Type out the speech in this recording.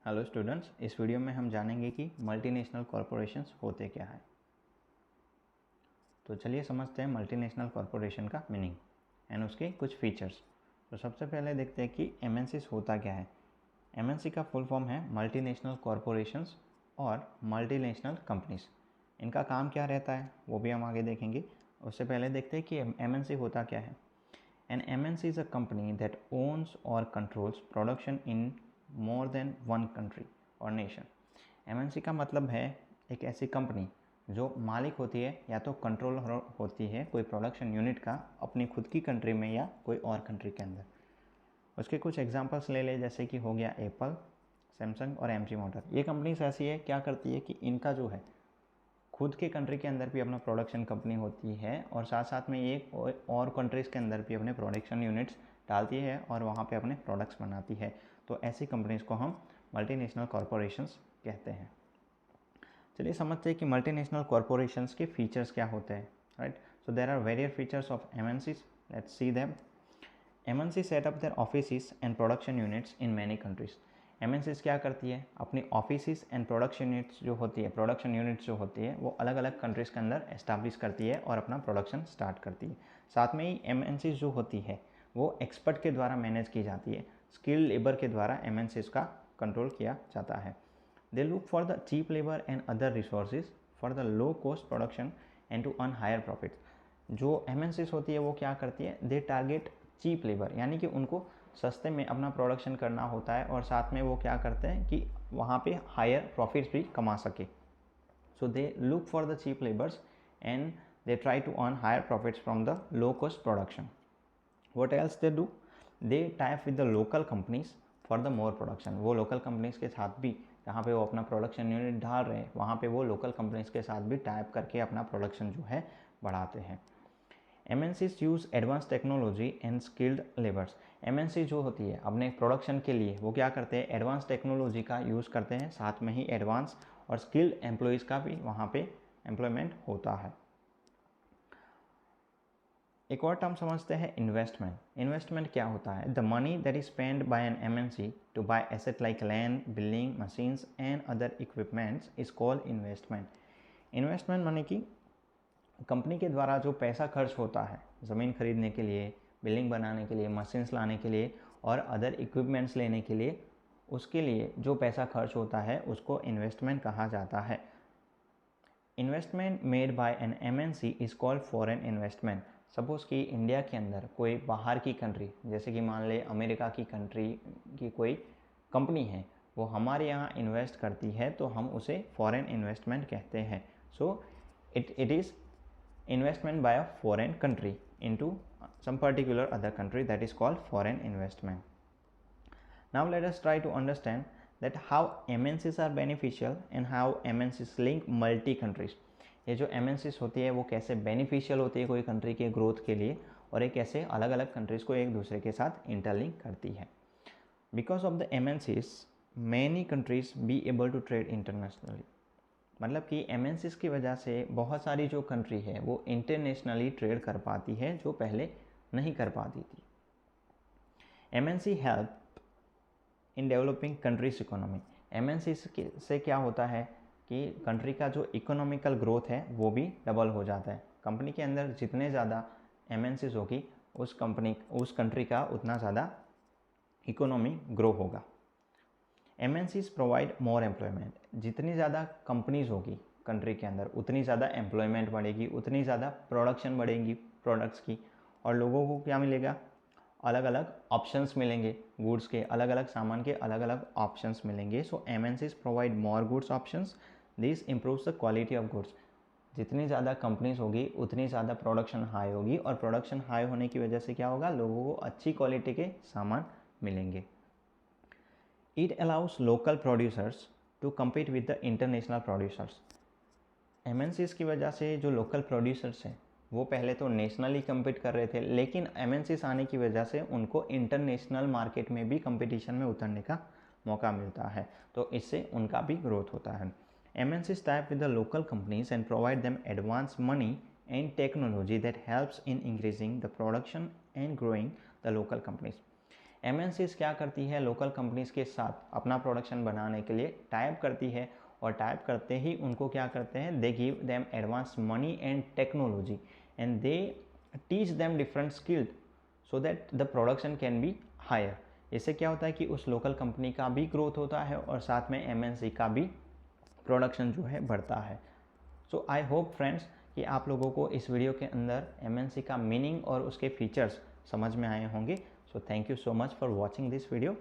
Hello students, इस video में हम जानेंगे कि मल्टीनेशनल कॉरपोरेशंस होते क्या है। तो चलिए समझते हैं मल्टीनेशनल कॉरपोरेशन का मीनिंग एंड उसके कुछ फीचर्स। तो सबसे पहले देखते हैं कि एमएनसीज होता क्या है। एमएनसी का फुल फॉर्म है मल्टीनेशनल कॉरपोरेशंस और मल्टीनेशनल कंपनीज। इनका काम क्या रहता है वो भी हम आगे देखेंगे। उससे पहले देखते हैं कि एमएनसी होता क्या है। An MNC is a company that owns or controls production in more than one country or nation. MNC का मतलब है एक ऐसी कंपनी जो मालिक होती है या तो कंट्रोल होती है कोई प्रोडक्शन यूनिट का अपनी खुद की कंट्री में या कोई और कंट्री के अंदर। उसके कुछ एग्जांपल्स ले ले, जैसे कि हो गया एप्पल, सैमसंग और एमजी मोटर। ये कंपनीज ऐसी है, क्या करती है कि इनका जो है खुद के कंट्री के अंदर भी अपना प्रोडक्शन कंपनी होती है और साथ साथ में ये और कंट्रीज़ के अंदर भी अपने प्रोडक्शन यूनिट्स डालती है और वहाँ पे अपने प्रोडक्ट्स बनाती है। तो ऐसी कंपनीज़ को हम मल्टीनेशनल कॉरपोरेशंस कहते हैं। चलिए समझते हैं कि मल्टीनेशनल कॉरपोरेशंस के फीचर्स क्या होते हैं। Right, so there are various features of MNCs. Let's see them. MNC set up their offices and production units in many countries. MNCs क्या करती है, अपनी ऑफिसेस एंड प्रोडक्शन यूनिट्स जो होती है, प्रोडक्शन यूनिट्स जो होती है वो अलग अलग कंट्रीज़ के अंदर एस्टैब्लिश करती है और अपना प्रोडक्शन स्टार्ट करती है। साथ में ही MNCs जो होती है वो एक्सपर्ट के द्वारा मैनेज की जाती है। स्किल्ड लेबर के द्वारा MNCs का कंट्रोल किया जाता है। They look for the cheap labour and other resources for the low cost production and to earn higher profits. जो MNCs होती है वो क्या करती है, दे टारगेट चीप लेबर, यानी कि उनको सस्ते में अपना प्रोडक्शन करना होता है और साथ में वो क्या करते हैं कि वहाँ पे हायर प्रॉफिट्स भी कमा सके। So they look for the cheap labours and they try to earn higher profits from the low cost production. What else they do, they tie up with the local companies for the more production. वो local companies के साथ भी, जहाँ पे वो अपना production unit डाल रहे हैं, वहाँ पे वो लोकल कंपनीज के साथ भी टाइप करके अपना प्रोडक्शन जो है बढ़ाते हैं। MNCs use advance technology and skilled labours. MNC जो होती है अपने प्रोडक्शन के लिए वो क्या करते हैं, एडवांस टेक्नोलॉजी का यूज़ करते हैं, साथ में ही एडवांस और स्किल्ड एम्प्लॉयज़ का भी वहाँ पे एम्प्लॉयमेंट होता है। एक और टर्म समझते हैं इन्वेस्टमेंट। इन्वेस्टमेंट क्या होता है, the money that is spend by an MNC to buy asset like land, building, machines and other equipments is called investment. Investment माने कि कंपनी के द्वारा जो पैसा खर्च होता है ज़मीन खरीदने के लिए, बिल्डिंग बनाने के लिए, मशीन्स लाने के लिए और अदर इक्विपमेंट्स लेने के लिए, उसके लिए जो पैसा खर्च होता है उसको इन्वेस्टमेंट कहा जाता है। Investment made by an MNC is called foreign investment. Suppose कि इंडिया के अंदर कोई बाहर की कंट्री, जैसे कि मान ले अमेरिका की कंट्री की कोई कंपनी है, वो हमारे यहाँ इन्वेस्ट करती है तो हम उसे फॉरेन इन्वेस्टमेंट कहते हैं। So it is investment by a foreign country into some particular other country, that is called foreign investment. Now let us try to understand that how MNCs are beneficial and how MNCs link multi countries. ये जो MNCs होती है वो कैसे beneficial होती है कोई country के ग्रोथ के लिए और ये कैसे अलग अलग कंट्रीज़ को एक दूसरे के साथ इंटरलिंक करती है। Because of the MNCs many countries be able to trade internationally। मतलब कि MNCs की वजह से बहुत सारी जो कंट्री है वो इंटरनेशनली ट्रेड कर पाती है जो पहले नहीं कर पाती थी। MNC help in developing countries economy. MNC से क्या होता है कि कंट्री का जो इकोनॉमिकल ग्रोथ है वो भी डबल हो जाता है। कंपनी के अंदर जितने ज़्यादा MNCs होगी उस कंट्री का उतना ज़्यादा इकोनॉमी ग्रो होगा। MNCs provide more employment. जितनी ज़्यादा कंपनीज होगी कंट्री के अंदर उतनी ज़्यादा एम्प्लॉयमेंट बढ़ेगी, उतनी ज़्यादा प्रोडक्शन बढ़ेगी प्रोडक्ट्स की, और लोगों को क्या मिलेगा, अलग अलग ऑप्शंस मिलेंगे, गुड्स के अलग अलग सामान के अलग अलग ऑप्शंस मिलेंगे। सो MNCs provide more goods options, this improves the quality of goods. जितनी ज़्यादा कंपनीज होगी उतनी ज़्यादा प्रोडक्शन हाई होगी और प्रोडक्शन हाई होने की वजह से क्या होगा, लोगों को अच्छी क्वालिटी के सामान मिलेंगे। It allows local producers to compete with the international producers। MNCs की वजह से जो लोकल प्रोड्यूसर्स हैं वो पहले तो नेशनली compete कर रहे थे, लेकिन MNCs आने की वजह से उनको इंटरनेशनल मार्केट में भी कंपटीशन में उतरने का मौका मिलता है, तो इससे उनका भी ग्रोथ होता है। MNCs type with the local companies and provide them advance money and technology that helps in increasing the production and growing the local companies। MNCs क्या करती है, लोकल कंपनीज के साथ अपना प्रोडक्शन बनाने के लिए टाइप करती है, और टाइप करते ही उनको क्या करते हैं, they give them advance money and technology and they teach them different skills so that the production can be higher. इससे क्या होता है कि उस लोकल कंपनी का भी ग्रोथ होता है और साथ में MNC का भी प्रोडक्शन जो है बढ़ता है। सो आई होप फ्रेंड्स कि आप लोगों को इस वीडियो के अंदर MNC का मीनिंग और उसके फीचर्स समझ में आए होंगे। So thank you so much for watching this video.